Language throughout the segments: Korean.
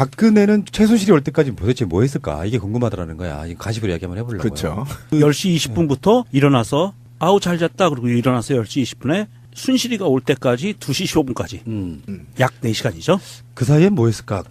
박근혜는 최순실이 올 때까지 도대체 뭐 했을까? 이게 궁금하더라는 거야. 가십으로 이야기 한번 해보려고요. 그렇죠. 10시 20분부터 일어나서 아우 잘 잤다 그러고 일어나서 10시 20분에 순실이가 올 때까지 2시 15분까지 약 4시간이죠. 그 사이에 뭐 했을까?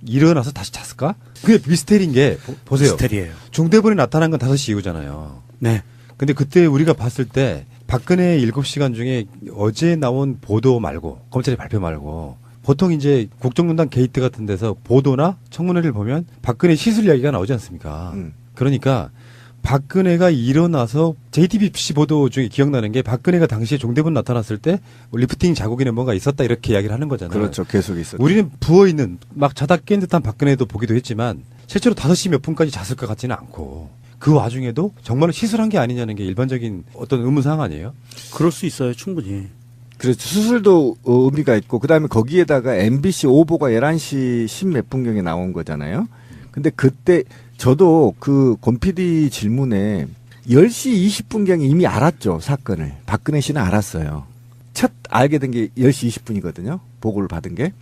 일어나서 다시 잤을까? 그게 미스테리인 게 보세요. 미스테리예요. 중대본에 나타난 건 5시 이후잖아요. 네. 근데 그때 우리가 봤을 때 박근혜 7시간 중에 어제 나온 보도 말고 검찰의 발표 말고 보통 이제 국정농단 게이트 같은 데서 보도나 청문회를 보면 박근혜 시술 이야기가 나오지 않습니까? 그러니까 박근혜가 일어나서 JTBC 보도 중에 기억나는 게 박근혜가 당시에 종대본 나타났을 때 리프팅 자국에는 뭔가 있었다 이렇게 이야기를 하는 거잖아요. 그렇죠. 계속 있었죠. 우리는 부어있는 막 자다 깬 듯한 박근혜도 보기도 했지만 실제로 5시 몇 분까지 잤을 것 같지는 않고 그 와중에도 정말로 시술한 게 아니냐는 게 일반적인 어떤 의문사항 아니에요? 그럴 수 있어요. 충분히. 그렇죠. 수술도 의미가 있고 그다음에 거기에다가 MBC 오보가 11시 10 몇 분경에 나온 거잖아요. 근데 그때 저도 그 권 PD 질문에 10시 20분경에 이미 알았죠. 사건을. 박근혜 씨는 알았어요. 첫 알게 된 게 10시 20분이거든요. 보고를 받은 게.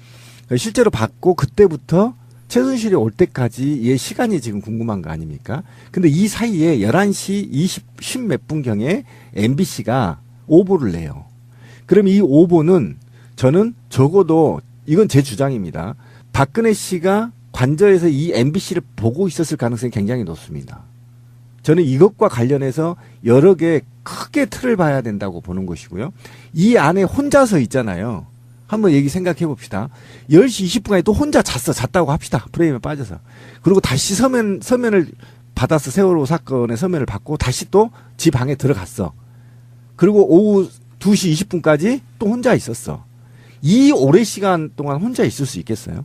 실제로 받고 그때부터 최순실이 올 때까지의 시간이 지금 궁금한 거 아닙니까? 근데 이 사이에 11시 10 몇 분경에 MBC가 오보를 내요. 그럼 이 오보는 저는 적어도 이건 제 주장입니다. 박근혜 씨가 관저에서 이 MBC를 보고 있었을 가능성이 굉장히 높습니다. 저는 이것과 관련해서 여러 개 크게 틀을 봐야 된다고 보는 것이고요. 이 안에 혼자서 있잖아요. 한번 얘기 생각해 봅시다. 10시 20분까지 또 혼자 잤다고 합시다. 프레임에 빠져서. 그리고 다시 서면을 받아서 세월호 사건의 서면을 받고 다시 또 지 방에 들어갔어. 그리고 오후 2시 20분까지 또 혼자 있었어. 이 오랜 시간 동안 혼자 있을 수 있겠어요?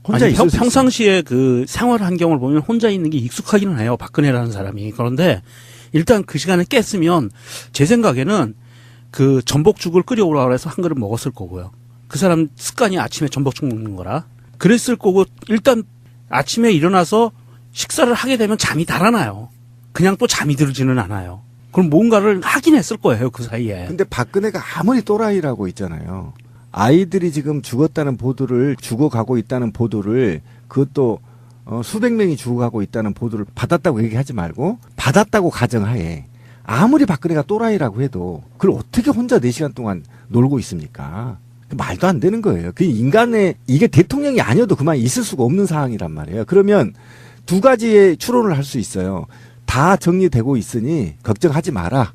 혼자 있을 수 평상시에 그 생활 환경을 보면 혼자 있는 게 익숙하기는 해요. 박근혜라는 사람이. 그런데 일단 그 시간에 깼으면 제 생각에는 그 전복죽을 끓여오라고 해서 한 그릇 먹었을 거고요. 그 사람 습관이 아침에 전복죽 먹는 거라. 그랬을 거고 일단 아침에 일어나서 식사를 하게 되면 잠이 달아나요. 그냥 또 잠이 들지는 않아요. 그럼 뭔가를 하긴 했을 거예요. 그 사이에. 근데 박근혜가 아무리 또라이라고 있잖아요. 아이들이 지금 죽어가고 있다는 보도를 그것도 수백 명이 죽어가고 있다는 보도를 받았다고 얘기하지 말고 받았다고 가정하에 아무리 박근혜가 또라이라고 해도 그걸 어떻게 혼자 4시간 동안 놀고 있습니까? 말도 안 되는 거예요. 그 인간의 이게 대통령이 아니어도 그만 있을 수가 없는 상황이란 말이에요. 그러면 두 가지의 추론을 할 수 있어요. 다 정리되고 있으니 걱정하지 마라.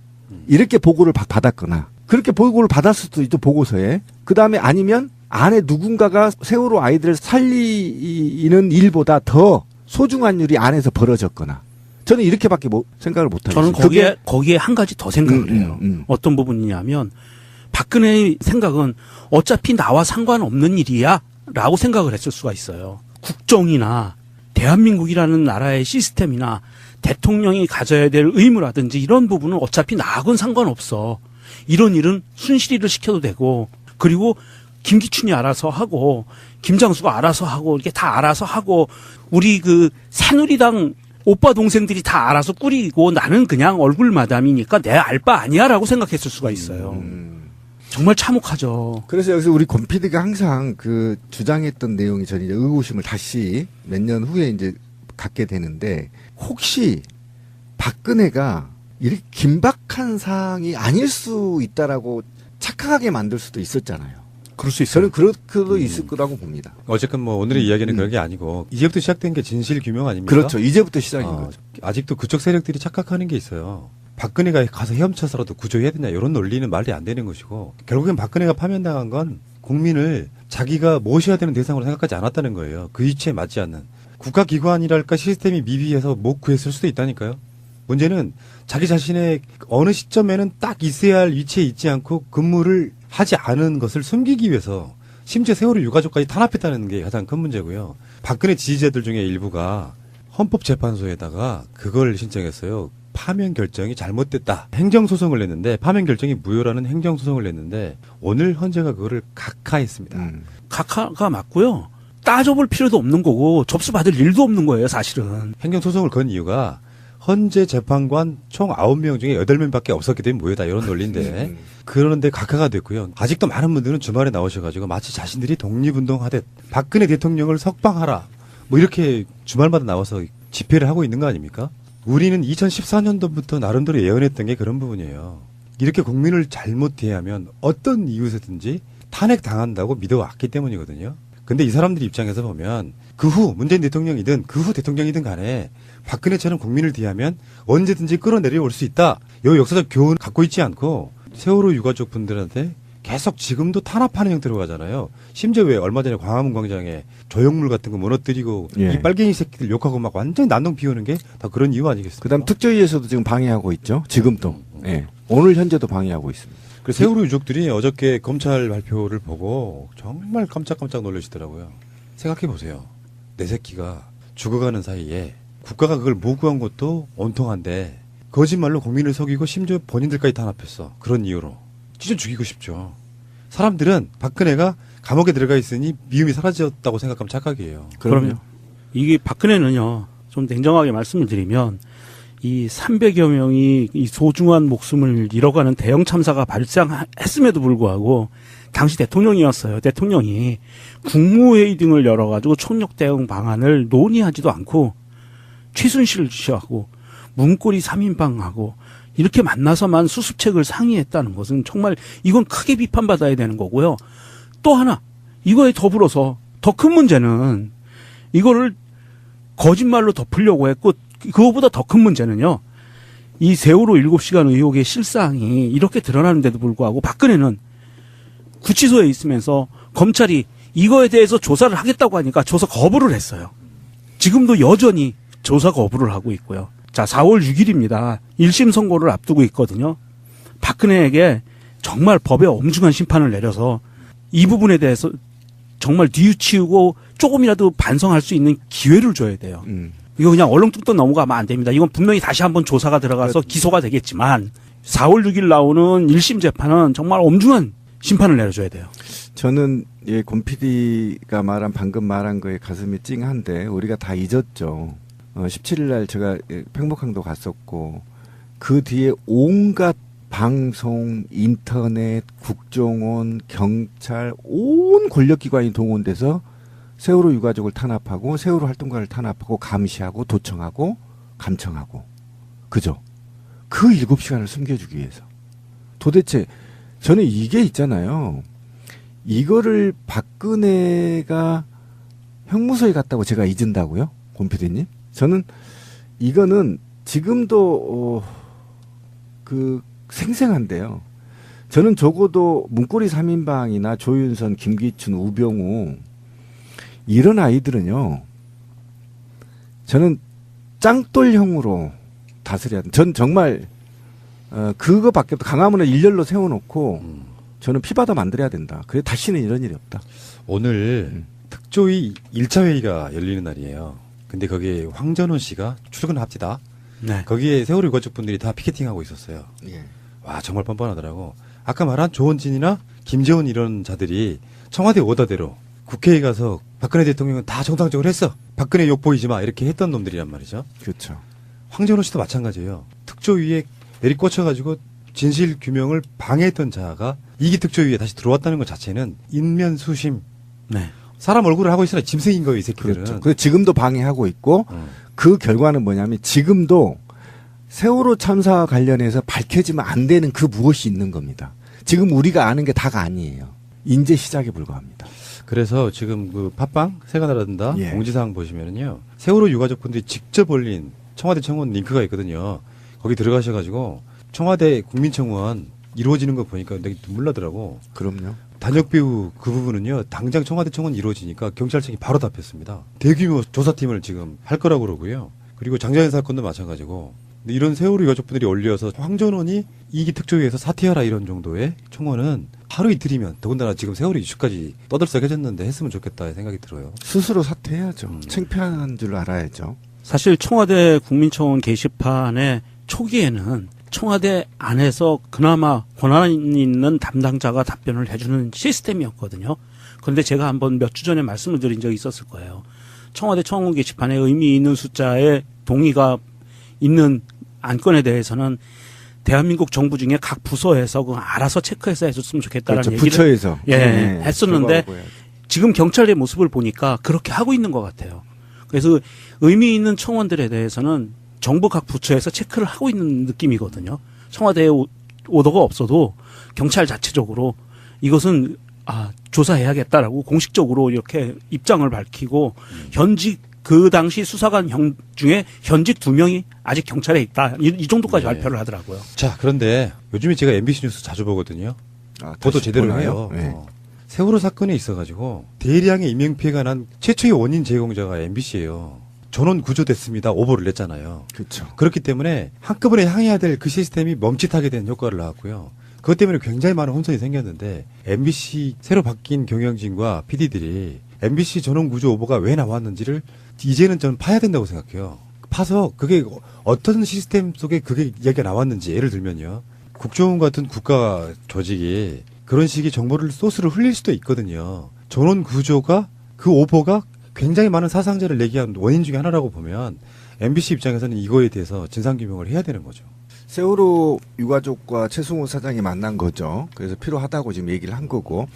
이렇게 보고를 받았거나 그렇게 보고를 받았을 수도 있죠. 보고서에. 그다음에 아니면 안에 누군가가 세월호 아이들을 살리는 일보다 더 소중한 일이 안에서 벌어졌거나 저는 이렇게밖에 생각을 못하겠습니다. 저는 거기에 한 가지 더 생각을 해요. 어떤 부분이냐면 박근혜의 생각은 어차피 나와 상관없는 일이야 라고 생각을 했을 수가 있어요. 국정이나 대한민국이라는 나라의 시스템이나 대통령이 가져야 될 의무라든지 이런 부분은 어차피 나하고는 상관없어. 이런 일은 순실이를 시켜도 되고 그리고 김기춘이 알아서 하고 김장수가 알아서 하고 이렇게 다 알아서 하고 우리 그 새누리당 오빠 동생들이 다 알아서 꾸리고 나는 그냥 얼굴 마담이니까 내 알 바 아니야라고 생각했을 수가 있어요. 정말 참혹하죠. 그래서 여기서 우리 권 PD가 항상 그 주장했던 내용이 저는 이제 의구심을 다시 몇 년 후에 이제 갖게 되는데 혹시 박근혜가 이렇게 긴박한 사항이 아닐 수 있다라고 착각하게 만들 수도 있었잖아요. 그럴 수 있어요. 저는 그렇게도 있을 거라고 봅니다. 어쨌건 뭐 오늘의 이야기는 그런 게 아니고 이제부터 시작된 게 진실 규명 아닙니까? 그렇죠. 이제부터 시작인 거죠. 아직도 그쪽 세력들이 착각하는 게 있어요. 박근혜가 가서 헤엄쳐서라도 구조해야 되냐 이런 논리는 말이 안 되는 것이고 결국엔 박근혜가 파면당한 건 국민을 자기가 모셔야 되는 대상으로 생각하지 않았다는 거예요. 그 위치에 맞지 않는. 국가기관이랄까 시스템이 미비해서 못 구했을 수도 있다니까요. 문제는 자기 자신의 어느 시점에는 딱 있어야 할 위치에 있지 않고 근무를 하지 않은 것을 숨기기 위해서 심지어 세월호 유가족까지 탄압했다는 게 가장 큰 문제고요. 박근혜 지지자들 중에 일부가 헌법재판소에다가 그걸 신청했어요. 파면 결정이 잘못됐다. 행정소송을 냈는데 파면 결정이 무효라는 행정소송을 냈는데 오늘 헌재가 그거를 각하했습니다. 각하가 맞고요. 따져볼 필요도 없는 거고 접수받을 일도 없는 거예요. 사실은. 행정소송을 건 이유가 헌재 재판관 총 9명 중에 8명밖에 없었기 때문에 무효다 이런 논리인데 그러는데 각하가 됐고요. 아직도 많은 분들은 주말에 나오셔가지고 마치 자신들이 독립운동하듯 박근혜 대통령을 석방하라. 뭐 이렇게 주말마다 나와서 집회를 하고 있는 거 아닙니까? 우리는 2014년도부터 나름대로 예언했던 게 그런 부분이에요. 이렇게 국민을 잘못 대하면 어떤 이유에서든지 탄핵당한다고 믿어왔기 때문이거든요. 근데 이 사람들 입장에서 보면 그 후 문재인 대통령이든 그 후 대통령이든 간에 박근혜처럼 국민을 대하면 언제든지 끌어내려올 수 있다. 이 역사적 교훈을 갖고 있지 않고 세월호 유가족 분들한테 계속 지금도 탄압하는 형태로 가잖아요. 심지어 왜 얼마 전에 광화문 광장에 조형물 같은 거 무너뜨리고 예. 이 빨갱이 새끼들 욕하고 막 완전히 난동 피우는 게 다 그런 이유 아니겠습니까? 그다음 특조위에서도 지금 방해하고 있죠. 지금도. 예. 오늘 현재도 방해하고 있습니다. 그 세월호 유족들이 어저께 검찰 발표를 보고 정말 깜짝깜짝 놀라시더라고요. 생각해 보세요. 내 새끼가 죽어가는 사이에 국가가 그걸 모구한 것도 온통한데 거짓말로 국민을 속이고 심지어 본인들까지 탄압했어. 그런 이유로. 진짜 죽이고 싶죠. 사람들은 박근혜가 감옥에 들어가 있으니 미움이 사라졌다고 생각하면 착각이에요. 그럼요. 이게 박근혜는요, 좀 냉정하게 말씀을 드리면, 이 300여 명이 이 소중한 목숨을 잃어가는 대형 참사가 발생했음에도 불구하고, 당시 대통령이었어요. 대통령이 국무회의 등을 열어가지고 총력 대응 방안을 논의하지도 않고, 최순실을 지시하고, 문고리 3인방하고, 이렇게 만나서만 수습책을 상의했다는 것은 정말 이건 크게 비판받아야 되는 거고요. 또 하나, 이거에 더불어서 더 큰 문제는 이거를 거짓말로 덮으려고 했고, 그거보다 더 큰 문제는요. 이 세월호 7시간 의혹의 실상이 이렇게 드러나는데도 불구하고 박근혜는 구치소에 있으면서 검찰이 이거에 대해서 조사를 하겠다고 하니까 조사 거부를 했어요. 지금도 여전히 조사 거부를 하고 있고요. 자, 4월 6일입니다. 1심 선고를 앞두고 있거든요. 박근혜에게 정말 법에 엄중한 심판을 내려서 이 부분에 대해서 정말 뉘우치우고 조금이라도 반성할 수 있는 기회를 줘야 돼요. 이거 그냥 얼렁뚱땅 넘어가면 안 됩니다. 이건 분명히 다시 한번 조사가 들어가서 기소가 되겠지만 4월 6일 나오는 1심 재판은 정말 엄중한 심판을 내려줘야 돼요. 저는 예, 권 PD가 방금 말한 거에 가슴이 찡한데 우리가 다 잊었죠. 17일 날 제가 팽목항도 갔었고 그 뒤에 온갖 방송, 인터넷, 국정원, 경찰 온 권력기관이 동원돼서 세월호 유가족을 탄압하고 세월호 활동가를 탄압하고 감시하고 도청하고 감청하고 그죠? 그 7시간을 숨겨주기 위해서. 도대체 저는 이게 있잖아요. 이거를 박근혜가 형무소에 갔다고 제가 잊은다고요? 권 PD님? 저는 이거는 지금도 생생한데요. 저는 적어도 문고리 3인방이나 조윤선, 김기춘, 우병우 이런 아이들은요. 저는 짱돌형으로 다스려야 돼. 전 정말 그거밖에 없다. 강화문에 일렬로 세워놓고 저는 피바다 만들어야 된다. 그래 다시는 이런 일이 없다. 오늘 특조위 1차 회의가 열리는 날이에요. 근데 거기에 황전원 씨가 출근을 합니다. 네. 거기에 세월호 유가족 분들이 다 피켓팅하고 있었어요. 예. 와 정말 뻔뻔하더라고. 아까 말한 조원진이나 김재원 이런 자들이 청와대 오다대로 국회에 가서 박근혜 대통령은 다 정상적으로 했어. 박근혜 욕 보이지 마. 이렇게 했던 놈들이란 말이죠. 그렇죠. 황전원 씨도 마찬가지예요. 특조위에 내리꽂혀가지고 진실 규명을 방해했던 자가 이기 특조위에 다시 들어왔다는 것 자체는 인면수심. 네. 사람 얼굴을 하고 있으나 짐승인 거예요, 이 새끼들은. 그렇죠. 그래서 지금도 방해하고 있고 그 결과는 뭐냐면 지금도 세월호 참사와 관련해서 밝혀지면 안 되는 그 무엇이 있는 겁니다. 지금 우리가 아는 게 다가 아니에요. 이제 시작에 불과합니다. 그래서 지금 그 팟빵 새가 날아든다 예. 공지사항 보시면은요 세월호 유가족분들이 직접 올린 청와대 청원 링크가 있거든요. 거기 들어가셔가지고 청와대 국민청원 이루어지는 거 보니까 되게 눈물 나더라고. 그럼요. 단역 배우 그 부분은요 당장 청와대 청원 이루어지니까 경찰청이 바로 답했습니다. 대규모 조사팀을 지금 할 거라고 그러고요. 그리고 장자연 사건도 마찬가지고. 근데 이런 세월호 유가족분들이 올려서 황전원이 이기 특조위에서 사퇴하라 이런 정도의 청원은 하루 이틀이면 더군다나 지금 세월호 이슈까지 떠들썩해졌는데 했으면 좋겠다 생각이 들어요. 스스로 사퇴해야죠. 창피한 줄 알아야죠. 사실 청와대 국민청원 게시판의 초기에는 청와대 안에서 그나마 권한 있는 담당자가 답변을 해주는 시스템이었거든요. 그런데 제가 한번 몇 주 전에 말씀을 드린 적이 있었을 거예요. 청와대 청원 게시판에 의미 있는 숫자의 동의가 있는 안건에 대해서는 대한민국 정부 중에 각 부서에서 그 알아서 체크해서 해줬으면 좋겠다라는 그렇죠. 얘기를 부처에서 했었는데 지금 경찰의 모습을 보니까 그렇게 하고 있는 것 같아요. 그래서 의미 있는 청원들에 대해서는 정부 각 부처에서 체크를 하고 있는 느낌이거든요. 청와대에 오더가 없어도 경찰 자체적으로 이것은 조사해야겠다라고 공식적으로 이렇게 입장을 밝히고 현직 그 당시 수사관 중에 현직 2명이 아직 경찰에 있다. 이 정도까지 네. 발표를 하더라고요. 자, 그런데 요즘에 제가 MBC 뉴스 자주 보거든요. 보도 다시 제대로 보나요? 해요. 네. 세월호 사건에 있어가지고 대량의 인명피해가 난 최초의 원인 제공자가 MBC예요. 전원 구조됐습니다. 오보를 냈잖아요. 그렇죠. 그렇기 때문에 한꺼번에 향해야 될 그 시스템이 멈칫하게 된 효과를 낳았고요. 그것 때문에 굉장히 많은 혼선이 생겼는데 MBC 새로 바뀐 경영진과 PD들이 MBC 전원 구조 오보가 왜 나왔는지를 이제는 저는 파야 된다고 생각해요. 파서 그게 어떤 시스템 속에 그게 이야기가 나왔는지 예를 들면요. 국정원 같은 국가 조직이 그런 식의 정보를 소스를 흘릴 수도 있거든요. 전원 구조가 그 오보가 굉장히 많은 사상자를 내게 한 원인 중에 하나라고 보면 MBC 입장에서는 이거에 대해서 진상규명을 해야 되는 거죠. 세월호 유가족과 최승호 사장이 만난 거죠. 그래서 필요하다고 지금 얘기를 한 거고.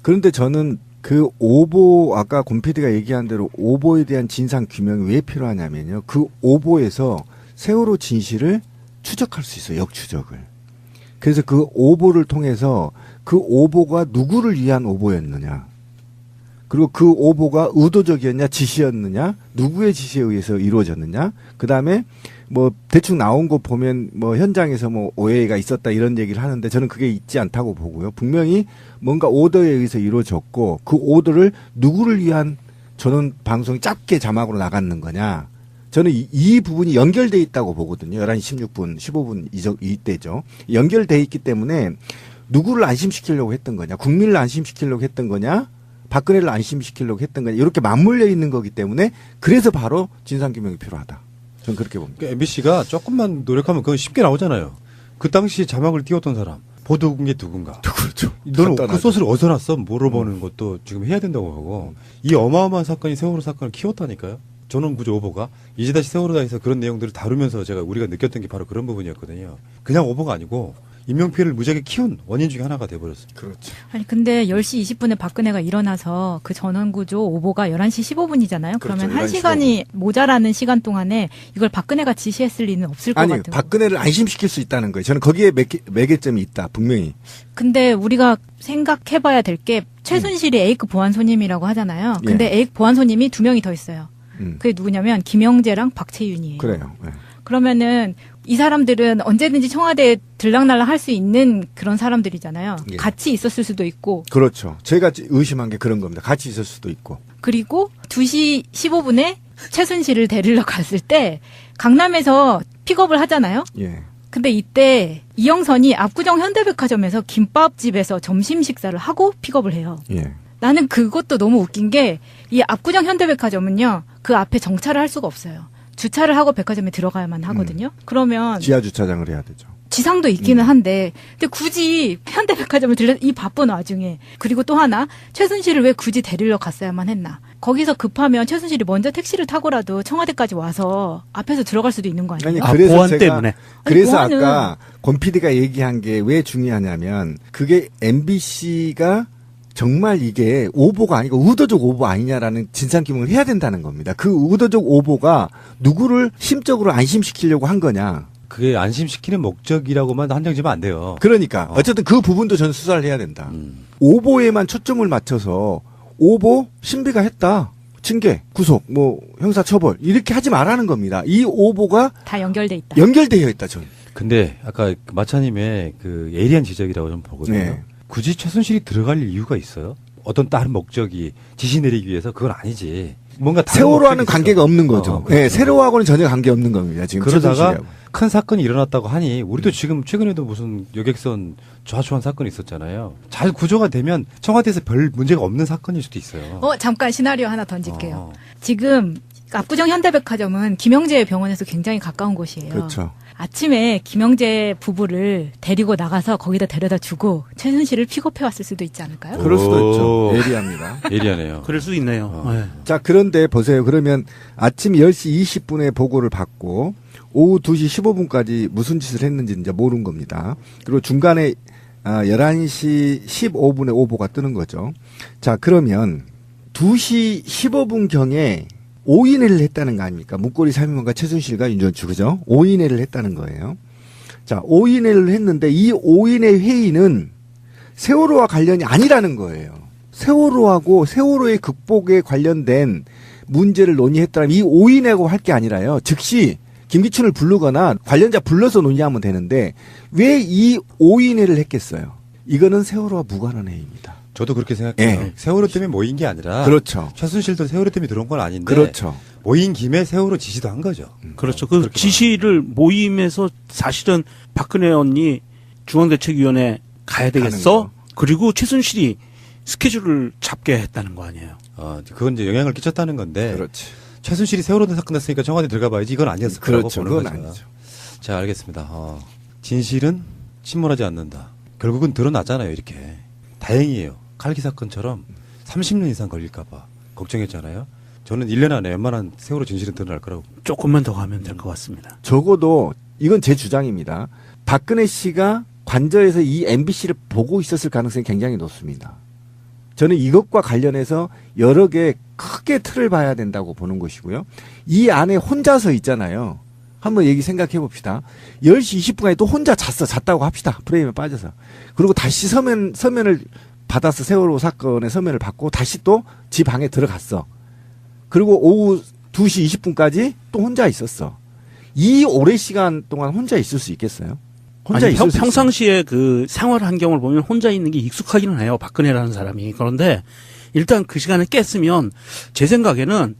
그런데 저는 그 오보, 아까 권 PD가 얘기한 대로 오보에 대한 진상 규명이 왜 필요하냐면요. 그 오보에서 세월호 진실을 추적할 수 있어요. 역추적을. 그래서 그 오보를 통해서 그 오보가 누구를 위한 오보였느냐. 그리고 그 오보가 의도적이었냐, 지시였느냐, 누구의 지시에 의해서 이루어졌느냐. 그 다음에 뭐 대충 나온 거 보면 뭐 현장에서 뭐 오해가 있었다 이런 얘기를 하는데 저는 그게 있지 않다고 보고요. 분명히 뭔가 오더에 의해서 이루어졌고 그 오더를 누구를 위한 저는 방송이 짧게 자막으로 나갔는 거냐. 저는 이 부분이 연결돼 있다고 보거든요. 11시 16분, 15분 이때죠. 연결돼 있기 때문에 누구를 안심시키려고 했던 거냐. 국민을 안심시키려고 했던 거냐. 박근혜를 안심시키려고 했던 거냐. 이렇게 맞물려 있는 거기 때문에 그래서 바로 진상규명이 필요하다. 저는 그렇게 봅니다. 그러니까 MBC가 조금만 노력하면 그건 쉽게 나오잖아요. 그 당시 자막을 띄웠던 사람, 보도국인 게 누군가. 그렇죠. 너는 그 간단하죠. 소스를 어디서 났어? 물어보는 것도 지금 해야 된다고 하고 이 어마어마한 사건이 세월호 사건을 키웠다니까요. 전원구조 오보가 이제 다시 세월호다에서 그런 내용들을 다루면서 제가 우리가 느꼈던 게 바로 그런 부분이었거든요. 그냥 오보가 아니고 인명피해를 무지하게 키운 원인 중에 하나가 돼버렸어요. 그렇죠. 아니 근데 10시 20분에 박근혜가 일어나서 그 전원구조 오보가 11시 15분이잖아요. 그러면 그렇죠, 11시 1시간이 모자라는 시간 동안에 이걸 박근혜가 지시했을 리는 없을 것 아니, 같아요. 박근혜를 안심시킬 수 있다는 거예요. 저는 거기에 매개점이 있다. 분명히. 근데 우리가 생각해봐야 될 게 최순실이 A급 보안 손님이라고 하잖아요. 근데 A급 보안 손님이 2명이 더 있어요. 그게 누구냐면 김영재랑 박채윤이에요. 그래요. 네. 그러면은 이 사람들은 언제든지 청와대에 들락날락 할 수 있는 그런 사람들이잖아요. 예. 같이 있었을 수도 있고. 그렇죠. 제가 의심한 게 그런 겁니다. 같이 있을 수도 있고. 그리고 2시 15분에 최순실을 데리러 갔을 때 강남에서 픽업을 하잖아요. 예. 근데 이때 이영선이 압구정 현대백화점에서 김밥집에서 점심 식사를 하고 픽업을 해요. 예. 나는 그것도 너무 웃긴 게 이 압구정 현대백화점은요. 그 앞에 정차를 할 수가 없어요. 주차를 하고 백화점에 들어가야만 하거든요. 그러면 지하 주차장을 해야 되죠. 지상도 있기는 한데 근데 굳이 현대백화점을 들려 이 바쁜 와중에 그리고 또 하나 최순실을 왜 굳이 데리러 갔어야만 했나. 거기서 급하면 최순실이 먼저 택시를 타고라도 청와대까지 와서 앞에서 들어갈 수도 있는 거 아니에요? 아니, 그래서 보안 제가 때문에. 그래서 아니, 보안은- 아까 권 PD가 얘기한 게 왜 중요하냐면 그게 MBC가 정말 이게 오보가 아니고 의도적 오보 아니냐라는 진상규명을 해야 된다는 겁니다. 그 의도적 오보가 누구를 심적으로 안심시키려고 한 거냐. 그게 안심시키는 목적이라고만 한정 지면 안 돼요. 그러니까 어쨌든 그 부분도 저는 수사를 해야 된다. 오보에만 초점을 맞춰서 오보 신비가 했다. 징계, 구속, 뭐 형사처벌 이렇게 하지 말라는 겁니다. 이 오보가 다 연결돼 있다. 연결되어 있다. 저는. 근데 아까 그 마차님의 그 예리한 지적이라고 좀 보거든요. 네. 굳이 최순실이 들어갈 이유가 있어요? 어떤 다른 목적이 지시 내리기 위해서 그건 아니지. 뭔가 다른 세월호와는 목적이 있어. 관계가 없는 거죠. 그렇죠. 네, 세월호하고는 전혀 관계 없는 겁니다. 지금 그러다가 최순실하고. 큰 사건이 일어났다고 하니 우리도 지금 최근에도 무슨 여객선 좌초한 사건이 있었잖아요. 잘 구조가 되면 청와대에서 별 문제가 없는 사건일 수도 있어요. 잠깐 시나리오 하나 던질게요. 어. 지금 압구정 현대백화점은 김영재 병원에서 굉장히 가까운 곳이에요. 그렇죠. 아침에 김영재 부부를 데리고 나가서 거기다 데려다 주고 최순실을 픽업해 왔을 수도 있지 않을까요? 그럴 수도 오. 있죠. 예리합니다. 예리하네요. 그럴 수 있네요. 네. 자, 그런데 보세요. 그러면 아침 10시 20분에 보고를 받고 오후 2시 15분까지 무슨 짓을 했는지 이제 모르는 겁니다. 그리고 중간에 11시 15분에 오보가 뜨는 거죠. 자, 그러면 2시 15분경에 오인회를 했다는 거 아닙니까? 문고리 사면과 최순실과 윤전추, 그죠? 오인회를 했다는 거예요. 자, 오인회를 했는데 이 오인회 회의는 세월호와 관련이 아니라는 거예요. 세월호하고 세월호의 극복에 관련된 문제를 논의했다면 이 오인회고 할 게 아니라요. 즉시 김기춘을 부르거나 관련자 불러서 논의하면 되는데 왜 이 오인회를 했겠어요? 이거는 세월호와 무관한 회의입니다. 저도 그렇게 생각해요. 예. 세월호 때문에 모인 게 아니라 그렇죠. 최순실도 세월호 때문에 들어온 건 아닌데 그렇죠. 모인 김에 세월호 지시도 한 거죠. 그렇죠. 그 지시를 모임에서 사실은 박근혜 언니 중앙대책위원회 가야 되겠어? 그리고 최순실이 스케줄을 잡게 했다는 거 아니에요. 그건 이제 영향을 끼쳤다는 건데 그렇지. 최순실이 세월호 사건 났으니까 청와대 들어가 봐야지 이건 아니었을 거라고 그렇죠. 보는 그건 거죠. 아니죠. 자, 알겠습니다. 진실은 침몰하지 않는다. 결국은 드러나잖아요, 이렇게. 다행이에요. 칼기 사건처럼 30년 이상 걸릴까 봐 걱정했잖아요. 저는 1년 안에 웬만한 세월호 진실은 드러날 거라고. 조금만 더 가면 될 것 같습니다. 적어도 이건 제 주장입니다. 박근혜 씨가 관저에서 이 MBC를 보고 있었을 가능성이 굉장히 높습니다. 저는 이것과 관련해서 여러 개 크게 틀을 봐야 된다고 보는 것이고요. 이 안에 혼자서 있잖아요. 한번 얘기 생각해 봅시다. 10시 20분까지 또 혼자 잤다고 합시다. 프레임에 빠져서. 그리고 다시 서면을 받아서 세월호 사건의 서면을 받고 다시 또 지 방에 들어갔어. 그리고 오후 2시 20분까지 또 혼자 있었어. 이 오랜 시간 동안 혼자 있을 수 있겠어요? 혼자 아니, 있을 수 평상시에 그 생활 환경을 보면 혼자 있는 게 익숙하기는 해요. 박근혜라는 사람이. 그런데 일단 그 시간에 깼으면 제 생각에는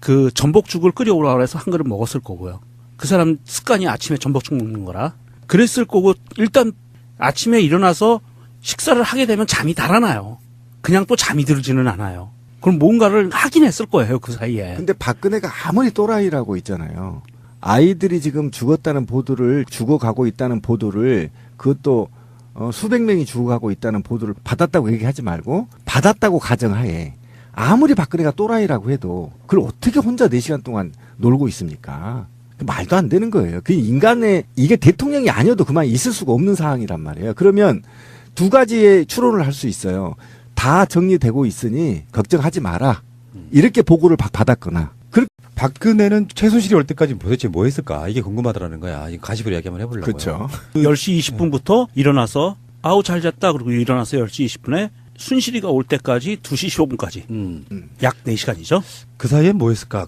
그 전복죽을 끓여오라 그래서 한 그릇 먹었을 거고요. 그 사람 습관이 아침에 전복죽 먹는 거라. 그랬을 거고 일단 아침에 일어나서 식사를 하게 되면 잠이 달아나요. 그냥 또 잠이 들지는 않아요. 그럼 뭔가를 하긴 했을 거예요. 그 사이에. 근데 박근혜가 아무리 또라이라고 있잖아요. 아이들이 지금 죽었다는 보도를 죽어가고 있다는 보도를 그것도 수백 명이 죽어가고 있다는 보도를 받았다고 얘기하지 말고 받았다고 가정하에 아무리 박근혜가 또라이라고 해도 그걸 어떻게 혼자 4시간 동안 놀고 있습니까? 말도 안 되는 거예요. 그 인간의 이게 대통령이 아니어도 그만 있을 수가 없는 상황이란 말이에요. 그러면 두 가지의 추론을 할 수 있어요. 다 정리되고 있으니 걱정하지 마라. 이렇게 보고를 받았거나. 박근혜는 최순실이 올 때까지 도대체 뭐 했을까? 이게 궁금하더라는 거야. 이 가십으로 이야기 한번 해보려고요. 그렇죠. 10시 20분부터 일어나서 아우 잘 잤다 그리고 일어나서 10시 20분에 순실이가 올 때까지 2시 15분까지 약 4시간이죠. 그 사이에 뭐 했을까?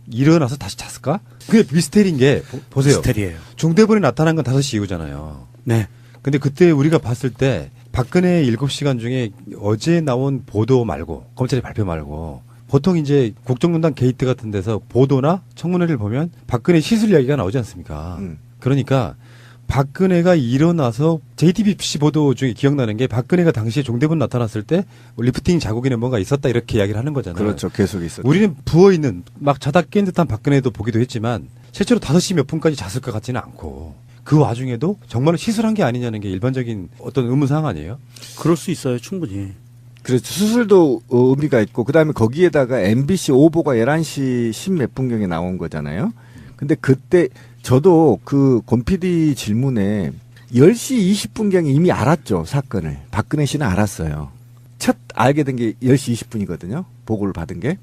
일어나서 다시 잤을까? 그게 미스테리인 게 보세요. 미스테리예요. 중대본이 나타난 건 5시 이후잖아요. 네. 근데 그때 우리가 봤을 때 박근혜 7시간 중에 어제 나온 보도 말고 검찰의 발표 말고 보통 이제 국정농단 게이트 같은 데서 보도나 청문회를 보면 박근혜 시술 이야기가 나오지 않습니까? 그러니까 박근혜가 일어나서 JTBC 보도 중에 기억나는 게 박근혜가 당시에 종대본 나타났을 때 리프팅 자국에는 뭔가 있었다 이렇게 이야기를 하는 거잖아요. 그렇죠. 계속 있었죠. 우리는 부어있는 막 자다 깬 듯한 박근혜도 보기도 했지만 실제로 5시 몇 분까지 잤을 것 같지는 않고 그 와중에도 정말로 시술한 게 아니냐는 게 일반적인 어떤 의문사항 아니에요? 그럴 수 있어요. 충분히. 그래서 수술도 의미가 있고 그다음에 거기에다가 MBC 오보가 11시 10몇 분경에 나온 거잖아요. 근데 그때 저도 그 권 PD 질문에 10시 20분경에 이미 알았죠. 사건을. 박근혜 씨는 알았어요. 첫 알게 된 게 10시 20분이거든요. 보고를 받은 게.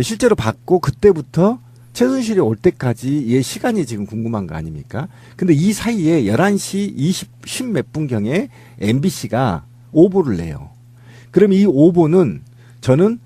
실제로 받고 그때부터 최순실이 올 때까지의 시간이 지금 궁금한 거 아닙니까? 근데 이 사이에 11시 10몇 분경에 MBC가 오보를 내요. 그럼 이 오보는 저는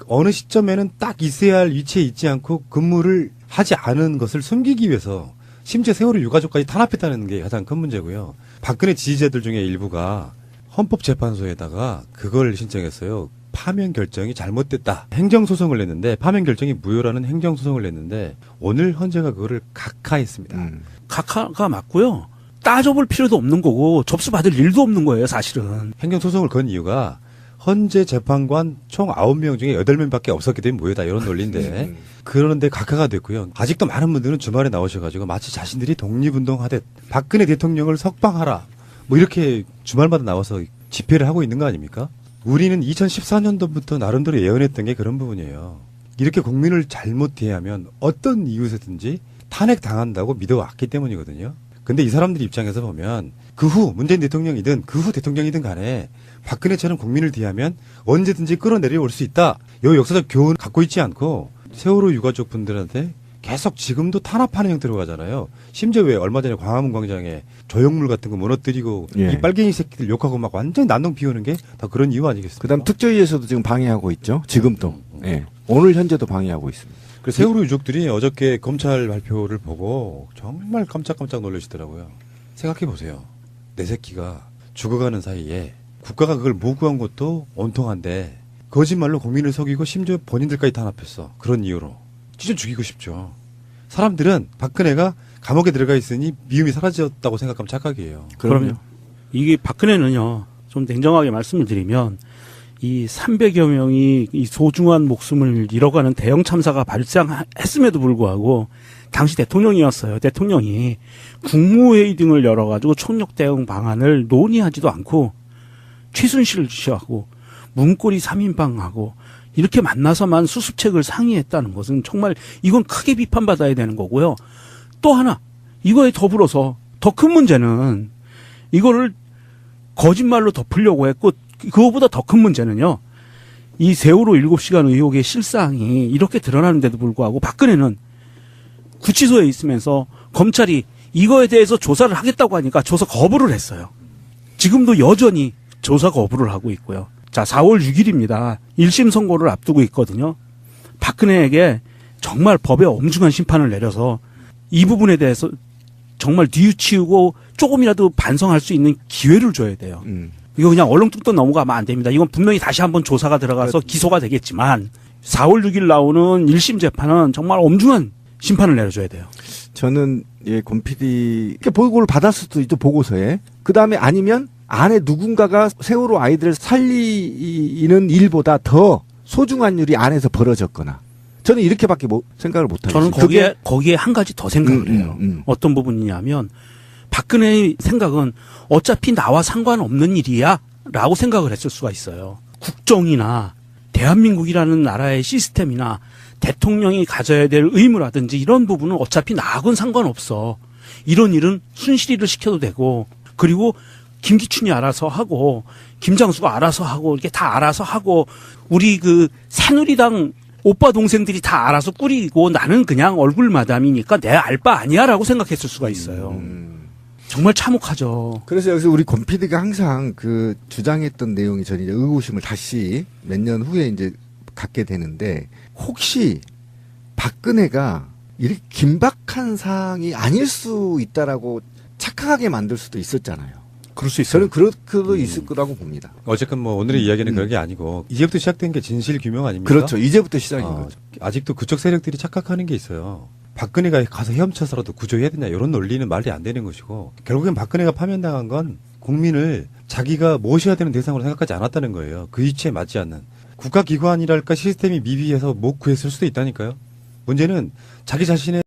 어느 시점에는 딱 있어야 할 위치에 있지 않고 근무를 하지 않은 것을 숨기기 위해서 심지어 세월호 유가족까지 탄압했다는 게 가장 큰 문제고요. 박근혜 지지자들 중에 일부가 헌법재판소에다가 그걸 신청했어요. 파면 결정이 잘못됐다. 행정소송을 냈는데 파면 결정이 무효라는 행정소송을 냈는데 오늘 헌재가 그거를 각하했습니다. 각하가 맞고요. 따져볼 필요도 없는 거고 접수받을 일도 없는 거예요. 사실은. 행정소송을 건 이유가 헌재 재판관 총 9명 중에 8명밖에 없었기 때문에 무효다 이런 논리인데 그러는데 각하가 됐고요. 아직도 많은 분들은 주말에 나오셔가지고 마치 자신들이 독립운동하듯 박근혜 대통령을 석방하라 뭐 이렇게 주말마다 나와서 집회를 하고 있는 거 아닙니까? 우리는 2014년도부터 나름대로 예언했던 게 그런 부분이에요. 이렇게 국민을 잘못 대하면 어떤 이유에서든지 탄핵당한다고 믿어왔기 때문이거든요. 근데 이 사람들 입장에서 보면 그 후 문재인 대통령이든 그 후 대통령이든 간에 박근혜처럼 국민을 대하면 언제든지 끌어내려올 수 있다. 요 역사적 교훈 갖고 있지 않고 세월호 유가족 분들한테 계속 지금도 탄압하는 형태로 가잖아요. 심지어 왜 얼마 전에 광화문 광장에 조형물 같은 거 무너뜨리고 예. 이 빨갱이 새끼들 욕하고 막 완전히 난동 피우는 게 다 그런 이유 아니겠습니까? 그다음 특조위에서도 지금 방해하고 있죠. 지금도. 예. 오늘 현재도 방해하고 있습니다. 그래서 세월호 유족들이 어저께 검찰 발표를 보고 정말 깜짝깜짝 놀라시더라고요. 생각해 보세요. 내 새끼가 죽어가는 사이에 국가가 그걸 모구한 것도 온통한데 거짓말로 국민을 속이고 심지어 본인들까지 탄압했어. 그런 이유로. 진짜 죽이고 싶죠. 사람들은 박근혜가 감옥에 들어가 있으니 미움이 사라졌다고 생각하면 착각이에요. 그럼요. 이게 박근혜는요, 좀 냉정하게 말씀을 드리면, 이 300여 명이 이 소중한 목숨을 잃어가는 대형 참사가 발생했음에도 불구하고, 당시 대통령이었어요. 대통령이 국무회의 등을 열어가지고 총력 대응 방안을 논의하지도 않고, 최순실을 지시하고, 문고리 3인방하고, 이렇게 만나서만 수습책을 상의했다는 것은 정말 이건 크게 비판받아야 되는 거고요. 또 하나, 이거에 더불어서 더 큰 문제는 이거를 거짓말로 덮으려고 했고, 그거보다 더 큰 문제는요. 이 세월호 7시간 의혹의 실상이 이렇게 드러나는데도 불구하고 박근혜는 구치소에 있으면서 검찰이 이거에 대해서 조사를 하겠다고 하니까 조사 거부를 했어요. 지금도 여전히 조사 거부를 하고 있고요. 자, 4월 6일입니다. 1심 선고를 앞두고 있거든요. 박근혜에게 정말 법의 엄중한 심판을 내려서 이 부분에 대해서 정말 뉘우치고 조금이라도 반성할 수 있는 기회를 줘야 돼요. 이거 그냥 얼렁뚱땅 넘어가면 안 됩니다. 이건 분명히 다시 한번 조사가 들어가서 기소가 되겠지만 4월 6일 나오는 1심 재판은 정말 엄중한 심판을 내려줘야 돼요. 저는 권 PD 보고를 받았을 수도 있죠. 보고서에. 그다음에 아니면 안에 누군가가 세월호 아이들을 살리는 일보다 더 소중한 일이 안에서 벌어졌거나 저는 이렇게밖에 생각을 못 저는 하겠어요. 거기에 한 가지 더 생각을 해요. 어떤 부분이냐면 박근혜의 생각은 어차피 나와 상관없는 일이야 라고 생각을 했을 수가 있어요. 국정이나 대한민국이라는 나라의 시스템이나 대통령이 가져야 될 의무라든지 이런 부분은 어차피 나하고는 상관없어. 이런 일은 순실이를 시켜도 되고 그리고 김기춘이 알아서 하고 김장수가 알아서 하고 이렇게 다 알아서 하고 우리 그 새누리당 오빠 동생들이 다 알아서 꾸리고 나는 그냥 얼굴 마담이니까 내 알 바 아니야라고 생각했을 수가 있어요. 정말 참혹하죠. 그래서 여기서 우리 권 PD가 항상 그 주장했던 내용이 저는 이제 의구심을 다시 몇 년 후에 이제 갖게 되는데 혹시 박근혜가 이렇게 긴박한 사항이 아닐 수 있다라고 착각하게 만들 수도 있었잖아요. 그럴 수 있어요. 저는 그렇게도 있을 거라고 봅니다. 어쨌든 뭐 오늘의 이야기는 그런 게 아니고 이제부터 시작된 게 진실 규명 아닙니까? 그렇죠. 이제부터 시작인 거죠. 아직도 그쪽 세력들이 착각하는 게 있어요. 박근혜가 가서 헤엄쳐서라도 구조해야 되냐 이런 논리는 말이 안 되는 것이고 결국엔 박근혜가 파면당한 건 국민을 자기가 모셔야 되는 대상으로 생각하지 않았다는 거예요. 그 이치에 맞지 않는. 국가기관이랄까 시스템이 미비해서 못 구했을 수도 있다니까요. 문제는 자기 자신의